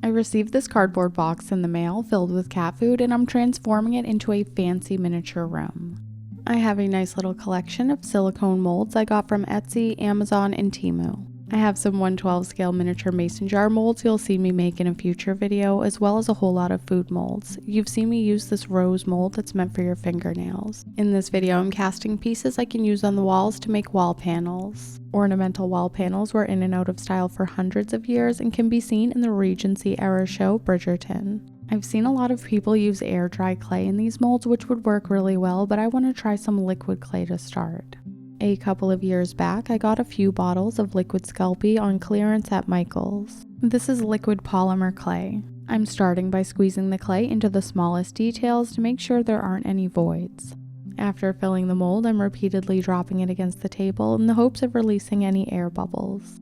I received this cardboard box in the mail filled with cat food, and I'm transforming it into a fancy miniature room. I have a nice little collection of silicone molds I got from Etsy, Amazon, and Temu. I have some 1/12 scale miniature mason jar molds you'll see me make in a future video, as well as a whole lot of food molds. You've seen me use this rose mold that's meant for your fingernails. In this video, I'm casting pieces I can use on the walls to make wall panels. Ornamental wall panels were in and out of style for hundreds of years and can be seen in the Regency era show Bridgerton. I've seen a lot of people use air dry clay in these molds, which would work really well, but I want to try some liquid clay to start. A couple of years back, I got a few bottles of liquid Sculpey on clearance at Michael's. This is liquid polymer clay. I'm starting by squeezing the clay into the smallest details to make sure there aren't any voids. After filling the mold, I'm repeatedly dropping it against the table in the hopes of releasing any air bubbles.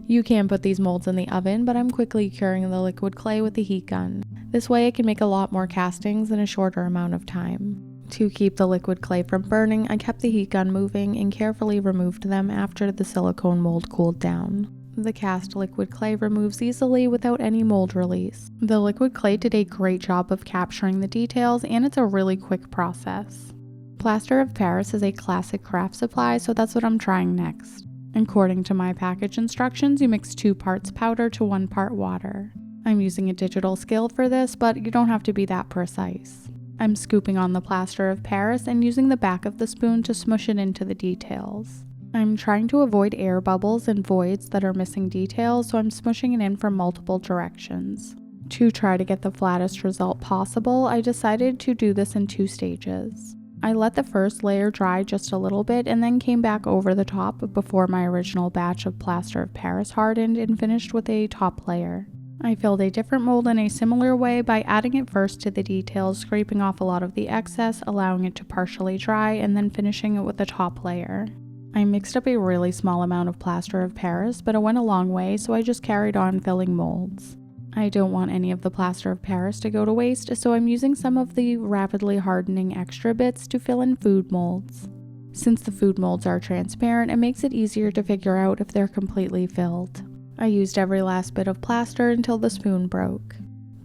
You can put these molds in the oven, but I'm quickly curing the liquid clay with the heat gun. This way I can make a lot more castings in a shorter amount of time. To keep the liquid clay from burning, I kept the heat gun moving and carefully removed them after the silicone mold cooled down. The cast liquid clay removes easily without any mold release. The liquid clay did a great job of capturing the details, and it's a really quick process. Plaster of Paris is a classic craft supply, so that's what I'm trying next. According to my package instructions, you mix 2 parts powder to 1 part water. I'm using a digital scale for this, but you don't have to be that precise. I'm scooping on the plaster of Paris and using the back of the spoon to smush it into the details. I'm trying to avoid air bubbles and voids that are missing details, so I'm smushing it in from multiple directions. To try to get the flattest result possible, I decided to do this in 2 stages. I let the first layer dry just a little bit and then came back over the top before my original batch of plaster of Paris hardened and finished with a top layer. I filled a different mold in a similar way by adding it first to the details, scraping off a lot of the excess, allowing it to partially dry, and then finishing it with a top layer. I mixed up a really small amount of plaster of Paris, but it went a long way, so I just carried on filling molds. I don't want any of the plaster of Paris to go to waste, so I'm using some of the rapidly hardening extra bits to fill in food molds. Since the food molds are transparent, it makes it easier to figure out if they're completely filled. I used every last bit of plaster until the spoon broke.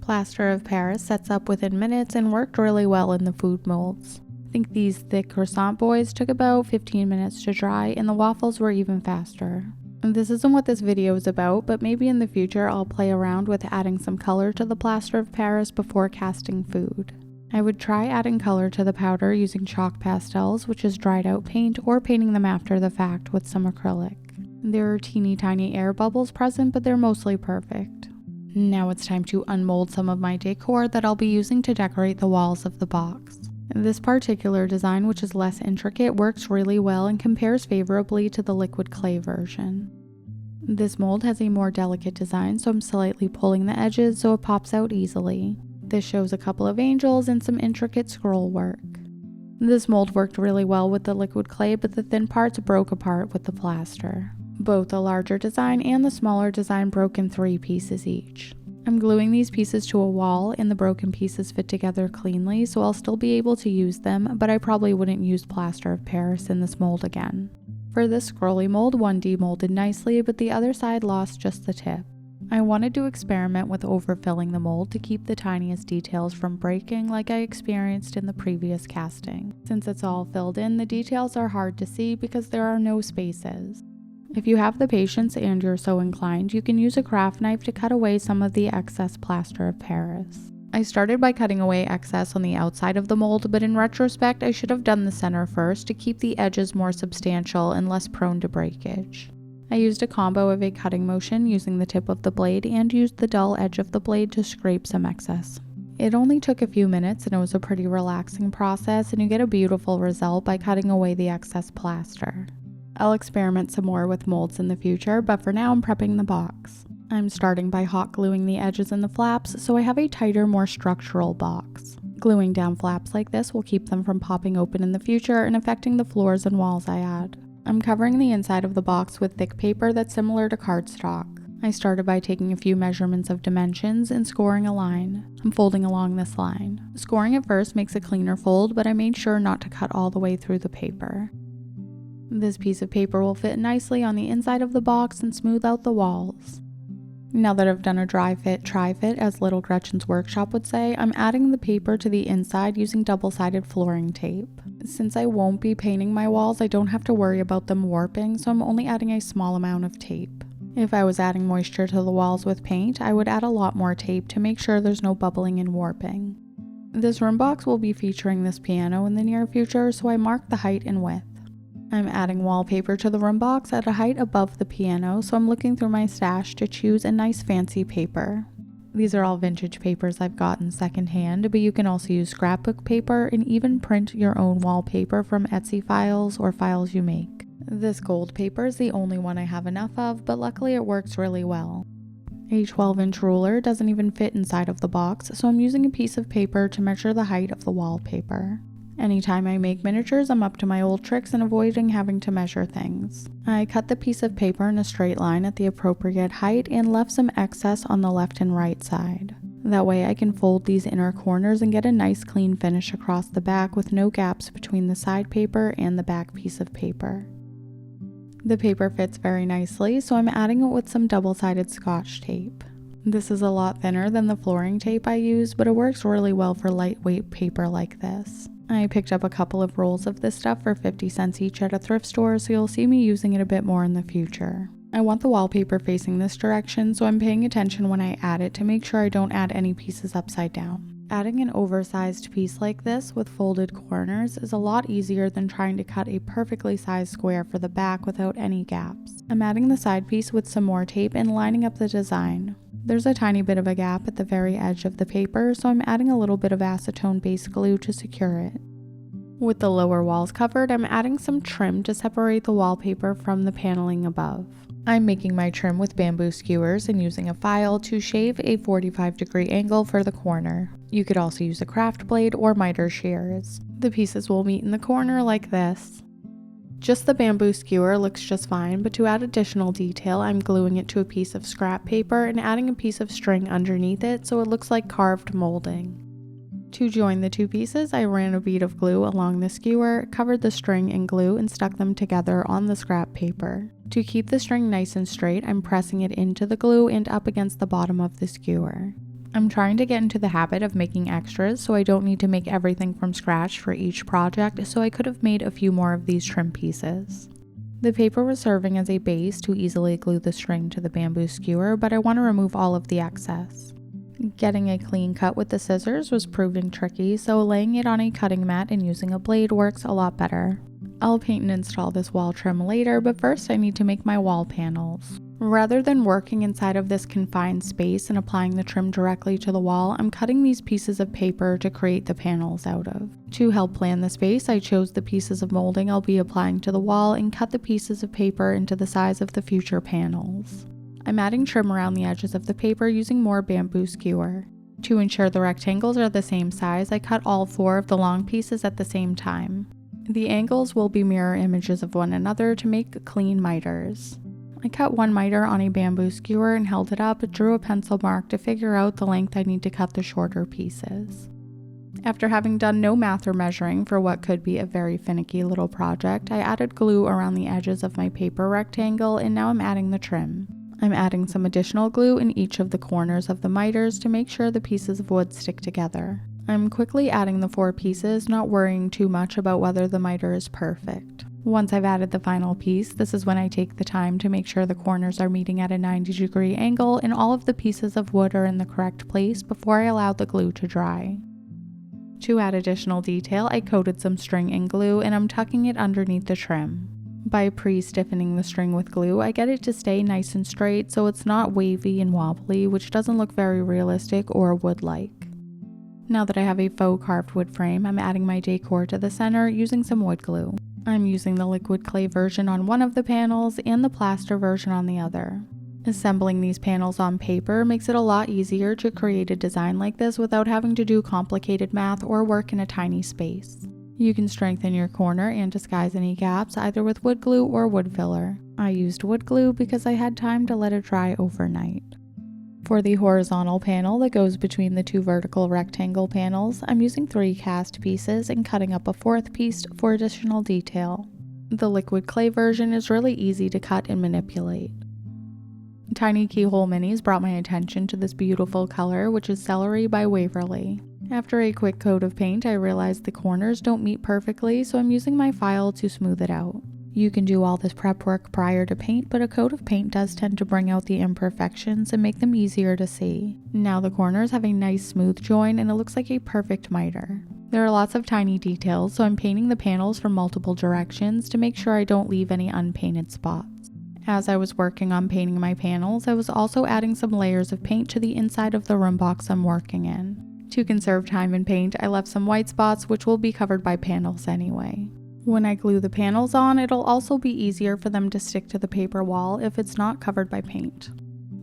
Plaster of Paris sets up within minutes and worked really well in the food molds. I think these thick croissant boys took about 15 minutes to dry, and the waffles were even faster. This isn't what this video is about, but maybe in the future I'll play around with adding some color to the plaster of Paris before casting food. I would try adding color to the powder using chalk pastels, which is dried out paint, or painting them after the fact with some acrylic. There are teeny tiny air bubbles present, but they're mostly perfect. Now it's time to unmold some of my decor that I'll be using to decorate the walls of the box. This particular design, which is less intricate, works really well and compares favorably to the liquid clay version. This mold has a more delicate design, so I'm slightly pulling the edges so it pops out easily. This shows a couple of angels and some intricate scroll work. This mold worked really well with the liquid clay, but the thin parts broke apart with the plaster. Both the larger design and the smaller design broke in 3 pieces each. I'm gluing these pieces to a wall, and the broken pieces fit together cleanly, so I'll still be able to use them, but I probably wouldn't use plaster of Paris in this mold again. For this scrolly mold, one demolded nicely, but the other side lost just the tip. I wanted to experiment with overfilling the mold to keep the tiniest details from breaking like I experienced in the previous casting. Since it's all filled in, the details are hard to see because there are no spaces. If you have the patience and you're so inclined, you can use a craft knife to cut away some of the excess plaster of Paris. I started by cutting away excess on the outside of the mold, but in retrospect I should have done the center first to keep the edges more substantial and less prone to breakage. I used a combo of a cutting motion using the tip of the blade and used the dull edge of the blade to scrape some excess. It only took a few minutes and it was a pretty relaxing process, and you get a beautiful result by cutting away the excess plaster. I'll experiment some more with molds in the future, but for now I'm prepping the box. I'm starting by hot gluing the edges and the flaps so I have a tighter, more structural box. Gluing down flaps like this will keep them from popping open in the future and affecting the floors and walls I add. I'm covering the inside of the box with thick paper that's similar to cardstock. I started by taking a few measurements of dimensions and scoring a line. I'm folding along this line. Scoring at first makes a cleaner fold, but I made sure not to cut all the way through the paper. This piece of paper will fit nicely on the inside of the box and smooth out the walls. Now that I've done a dry fit, try fit, as Little Gretchen's workshop would say, I'm adding the paper to the inside using double-sided flooring tape. Since I won't be painting my walls, I don't have to worry about them warping, so I'm only adding a small amount of tape. If I was adding moisture to the walls with paint, I would add a lot more tape to make sure there's no bubbling and warping. This room box will be featuring this piano in the near future, so I marked the height and width. I'm adding wallpaper to the room box at a height above the piano, so I'm looking through my stash to choose a nice fancy paper. These are all vintage papers I've gotten secondhand, but you can also use scrapbook paper and even print your own wallpaper from Etsy files or files you make. This gold paper is the only one I have enough of, but luckily it works really well. A 12-inch ruler doesn't even fit inside of the box, so I'm using a piece of paper to measure the height of the wallpaper. Anytime I make miniatures, I'm up to my old tricks and avoiding having to measure things. I cut the piece of paper in a straight line at the appropriate height and left some excess on the left and right side. That way I can fold these inner corners and get a nice clean finish across the back with no gaps between the side paper and the back piece of paper. The paper fits very nicely, so I'm adding it with some double-sided Scotch tape. This is a lot thinner than the flooring tape I use, but it works really well for lightweight paper like this. I picked up a couple of rolls of this stuff for 50 cents each at a thrift store, so you'll see me using it a bit more in the future. I want the wallpaper facing this direction, so I'm paying attention when I add it to make sure I don't add any pieces upside down. Adding an oversized piece like this with folded corners is a lot easier than trying to cut a perfectly sized square for the back without any gaps. I'm adding the side piece with some more tape and lining up the design. There's a tiny bit of a gap at the very edge of the paper, so I'm adding a little bit of acetone base glue to secure it. With the lower walls covered, I'm adding some trim to separate the wallpaper from the paneling above. I'm making my trim with bamboo skewers and using a file to shave a 45-degree angle for the corner. You could also use a craft blade or miter shears. The pieces will meet in the corner like this. Just the bamboo skewer looks just fine, but to add additional detail, I'm gluing it to a piece of scrap paper and adding a piece of string underneath it so it looks like carved molding. To join the two pieces, I ran a bead of glue along the skewer, covered the string in glue, and stuck them together on the scrap paper. To keep the string nice and straight, I'm pressing it into the glue and up against the bottom of the skewer. I'm trying to get into the habit of making extras, so I don't need to make everything from scratch for each project, so I could have made a few more of these trim pieces. The paper was serving as a base to easily glue the string to the bamboo skewer, but I want to remove all of the excess. Getting a clean cut with the scissors was proving tricky, so laying it on a cutting mat and using a blade works a lot better. I'll paint and install this wall trim later, but first I need to make my wall panels. Rather than working inside of this confined space and applying the trim directly to the wall, I'm cutting these pieces of paper to create the panels out of. To help plan the space, I chose the pieces of molding I'll be applying to the wall and cut the pieces of paper into the size of the future panels. I'm adding trim around the edges of the paper using more bamboo skewer. To ensure the rectangles are the same size, I cut all 4 of the long pieces at the same time. The angles will be mirror images of one another to make clean miters. I cut one miter on a bamboo skewer and held it up, drew a pencil mark to figure out the length I need to cut the shorter pieces. After having done no math or measuring for what could be a very finicky little project, I added glue around the edges of my paper rectangle, and now I'm adding the trim. I'm adding some additional glue in each of the corners of the miters to make sure the pieces of wood stick together. I'm quickly adding the 4 pieces, not worrying too much about whether the miter is perfect. Once I've added the final piece, this is when I take the time to make sure the corners are meeting at a 90-degree angle and all of the pieces of wood are in the correct place before I allow the glue to dry. To add additional detail, I coated some string in glue and I'm tucking it underneath the trim. By pre-stiffening the string with glue, I get it to stay nice and straight so it's not wavy and wobbly, which doesn't look very realistic or wood-like. Now that I have a faux carved wood frame, I'm adding my decor to the center using some wood glue. I'm using the liquid clay version on one of the panels and the plaster version on the other. Assembling these panels on paper makes it a lot easier to create a design like this without having to do complicated math or work in a tiny space. You can strengthen your corner and disguise any gaps either with wood glue or wood filler. I used wood glue because I had time to let it dry overnight. For the horizontal panel that goes between the 2 vertical rectangle panels, I'm using 3 cast pieces and cutting up a 4th piece for additional detail. The liquid clay version is really easy to cut and manipulate. Tiny keyhole minis brought my attention to this beautiful color, which is Celery by Waverly. After a quick coat of paint, I realized the corners don't meet perfectly, so I'm using my file to smooth it out. You can do all this prep work prior to paint, but a coat of paint does tend to bring out the imperfections and make them easier to see. Now the corners have a nice smooth join and it looks like a perfect miter. There are lots of tiny details, so I'm painting the panels from multiple directions to make sure I don't leave any unpainted spots. As I was working on painting my panels, I was also adding some layers of paint to the inside of the room box I'm working in. To conserve time and paint, I left some white spots which will be covered by panels anyway. When I glue the panels on, it'll also be easier for them to stick to the paper wall if it's not covered by paint.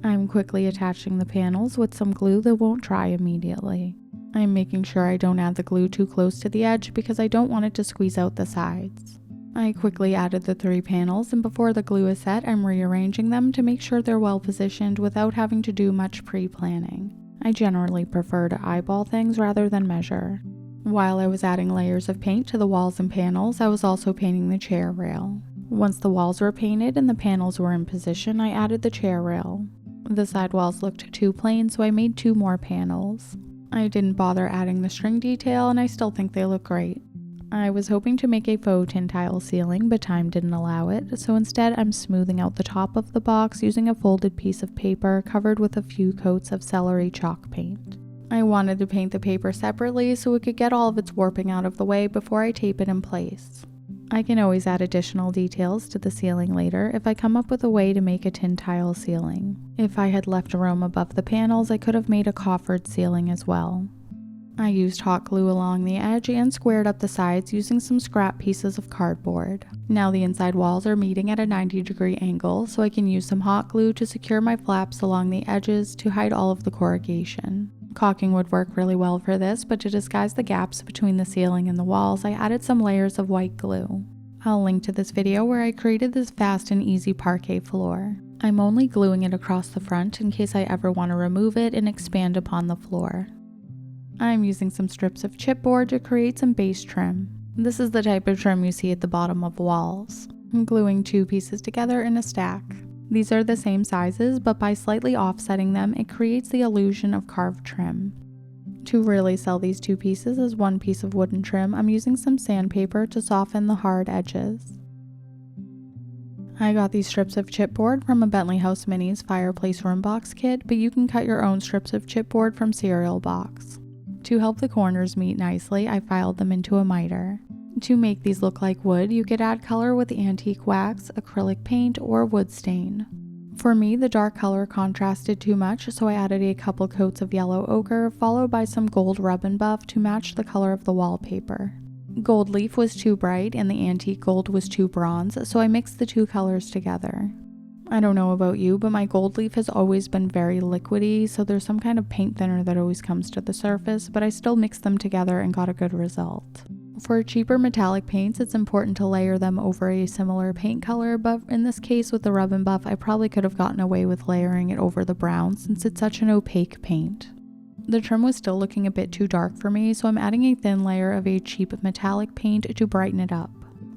I'm quickly attaching the panels with some glue that won't dry immediately. I'm making sure I don't add the glue too close to the edge because I don't want it to squeeze out the sides. I quickly added the 3 panels, and before the glue is set, I'm rearranging them to make sure they're well positioned without having to do much pre-planning. I generally prefer to eyeball things rather than measure. While I was adding layers of paint to the walls and panels, I was also painting the chair rail. Once the walls were painted and the panels were in position, I added the chair rail. The side walls looked too plain, so I made 2 more panels. I didn't bother adding the string detail, and I still think they look great. I was hoping to make a faux tin tile ceiling, but time didn't allow it, so instead I'm smoothing out the top of the box using a folded piece of paper covered with a few coats of celery chalk paint. I wanted to paint the paper separately so it could get all of its warping out of the way before I tape it in place. I can always add additional details to the ceiling later if I come up with a way to make a tin tile ceiling. If I had left room above the panels, I could have made a coffered ceiling as well. I used hot glue along the edge and squared up the sides using some scrap pieces of cardboard. Now the inside walls are meeting at a 90-degree angle, so I can use some hot glue to secure my flaps along the edges to hide all of the corrugation. Caulking would work really well for this, but to disguise the gaps between the ceiling and the walls, I added some layers of white glue. I'll link to this video where I created this fast and easy parquet floor. I'm only gluing it across the front in case I ever want to remove it and expand upon the floor. I'm using some strips of chipboard to create some base trim. This is the type of trim you see at the bottom of walls. I'm gluing 2 pieces together in a stack. These are the same sizes, but by slightly offsetting them, it creates the illusion of carved trim. To really sell these 2 pieces as one piece of wooden trim, I'm using some sandpaper to soften the hard edges. I got these strips of chipboard from a Bentley House Minis fireplace room box kit, but you can cut your own strips of chipboard from cereal box. To help the corners meet nicely, I filed them into a miter. To make these look like wood, you could add color with antique wax, acrylic paint, or wood stain. For me, the dark color contrasted too much, so I added a couple coats of yellow ochre, followed by some gold rub and buff to match the color of the wallpaper. Gold leaf was too bright and the antique gold was too bronze, so I mixed the 2 colors together. I don't know about you, but my gold leaf has always been very liquidy, so there's some kind of paint thinner that always comes to the surface, but I still mixed them together and got a good result. For cheaper metallic paints, it's important to layer them over a similar paint color, but in this case with the rub and buff, I probably could have gotten away with layering it over the brown since it's such an opaque paint. The trim was still looking a bit too dark for me, so I'm adding a thin layer of a cheap metallic paint to brighten it up.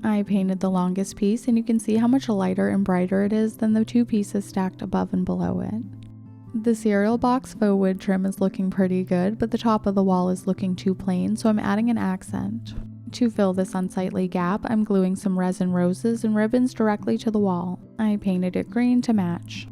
I painted the longest piece, and you can see how much lighter and brighter it is than the 2 pieces stacked above and below it. The cereal box faux wood trim is looking pretty good, but the top of the wall is looking too plain, so I'm adding an accent. To fill this unsightly gap, I'm gluing some resin roses and ribbons directly to the wall. I painted it green to match.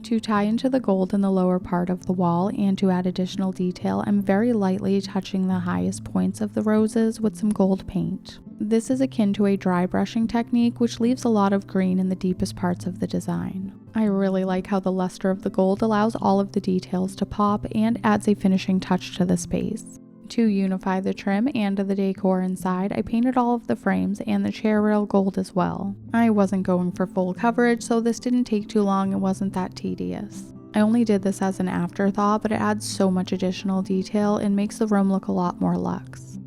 To tie into the gold in the lower part of the wall and to add additional detail, I'm very lightly touching the highest points of the roses with some gold paint. This is akin to a dry brushing technique, which leaves a lot of green in the deepest parts of the design. I really like how the luster of the gold allows all of the details to pop and adds a finishing touch to the space. To unify the trim and the decor inside, I painted all of the frames and the chair rail gold as well. I wasn't going for full coverage, so this didn't take too long and wasn't that tedious. I only did this as an afterthought, but it adds so much additional detail and makes the room look a lot more luxe.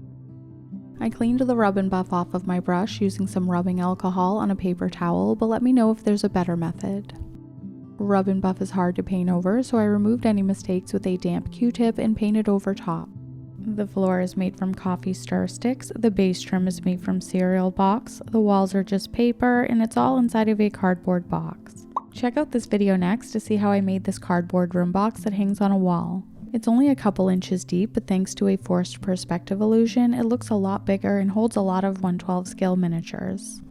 I cleaned the rub and buff off of my brush using some rubbing alcohol on a paper towel, but let me know if there's a better method. Rub and buff is hard to paint over, so I removed any mistakes with a damp Q-tip and painted over top. The floor is made from coffee stir sticks, the base trim is made from cereal box, the walls are just paper, and it's all inside of a cardboard box. Check out this video next to see how I made this cardboard room box that hangs on a wall. It's only a couple inches deep, but thanks to a forced perspective illusion, it looks a lot bigger and holds a lot of 1/12 scale miniatures.